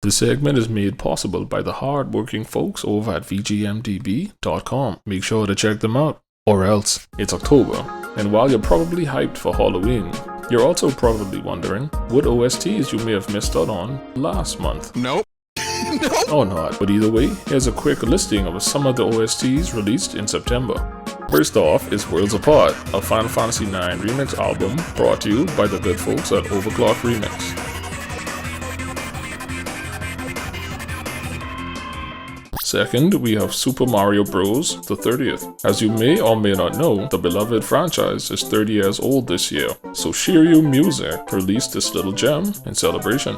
This segment is made possible by the hard-working folks over at VGMDB.com. Make sure to check them out. Or else, it's October, and while you're probably hyped for Halloween, you're also probably wondering what OSTs you may have missed out on last month. Nope. Nope. Or not, but either way, here's a quick listing of some of the OSTs released in September. First off is Worlds Apart, a Final Fantasy IX remix album brought to you by the good folks at Overclock Remix. Second, we have Super Mario Bros. The 30th. As you may or may not know, the beloved franchise is 30 years old this year, so SHIRYU Music released this little gem in celebration.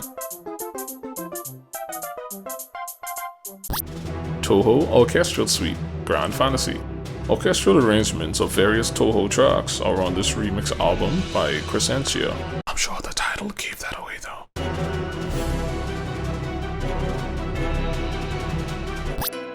Touhou Orchestral Suite, Grand Fantasy. Orchestral arrangements of various Touhou tracks are on this remix album by Crescentia. I'm sure the title gave that away though.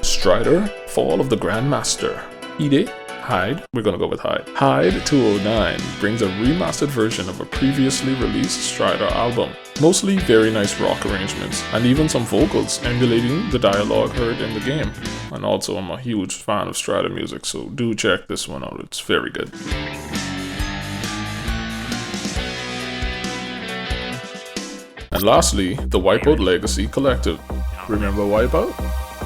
Strider, Fall of the Grandmaster. HYDE, we're gonna go with HYDE. HYDE 209 brings a remastered version of a previously released Strider album. Mostly very nice rock arrangements, and even some vocals emulating the dialogue heard in the game. And also I'm a huge fan of Strider music, so do check this one out, it's very good. And lastly, the Wipeout Legacy Collective. Remember Wipeout?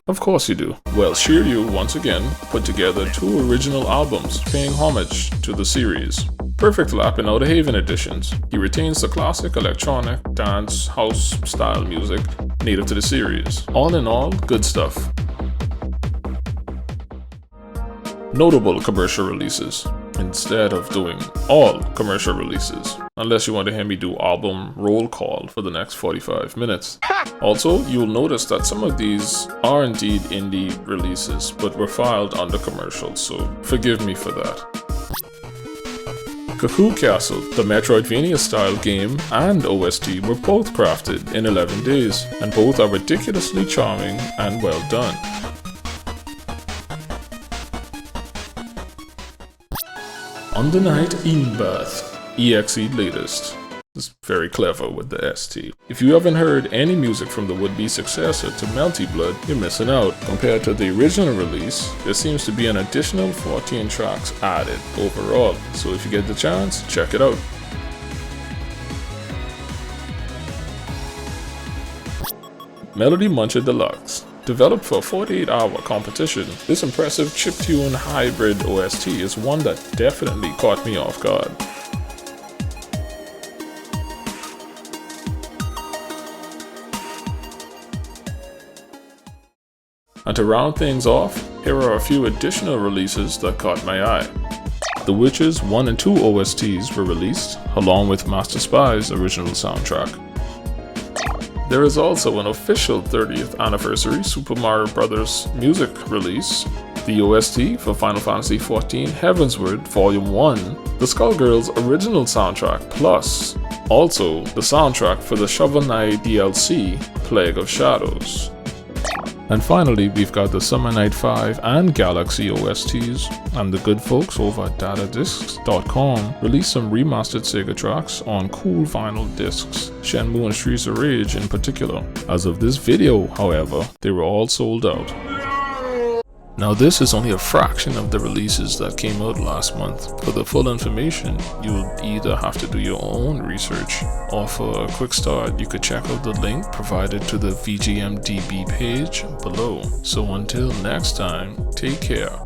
Of course you do. Well, SHIRYU once again put together 2 original albums paying homage to the series. Perfect lap in Outer Haven editions. He retains the classic electronic, dance, house style music native to the series. All in all, good stuff. Notable commercial releases, instead of doing all commercial releases, unless you want to hear me do album roll call for the next 45 minutes. Also, you'll notice that some of these are indeed indie releases, but were filed under commercials, so forgive me for that. Cuckoo Castle, the Metroidvania style game and OST were both crafted in 11 days, and both are ridiculously charming and well done. On the Night in Bath, EXE latest. It's very clever with the ST. If you haven't heard any music from the would-be successor to Melty Blood, you're missing out. Compared to the original release, there seems to be an additional 14 tracks added overall, so if you get the chance, check it out. Melody Muncher Deluxe. Developed for a 48-hour competition, this impressive chiptune hybrid OST is one that definitely caught me off guard. And to round things off, here are a few additional releases that caught my eye. The Witcher's 1 and 2 OSTs were released, along with Master Spy's original soundtrack. There is also an official 30th anniversary Super Mario Bros. Music release, the OST for Final Fantasy XIV Heavensward Volume 1, the Skullgirls original soundtrack plus also the soundtrack for the Shovel Knight DLC Plague of Shadows. And finally, we've got the Summer Night 5 and Galaxy OSTs, and the good folks over at datadiscs.com released some remastered Sega tracks on cool vinyl discs, Shenmue and Streets of Rage in particular. As of this video, however, they were all sold out. Now this is only a fraction of the releases that came out last month. For the full information, you'll either have to do your own research, or for a quick start, you could check out the link provided to the VGMDB page below. So until next time, take care.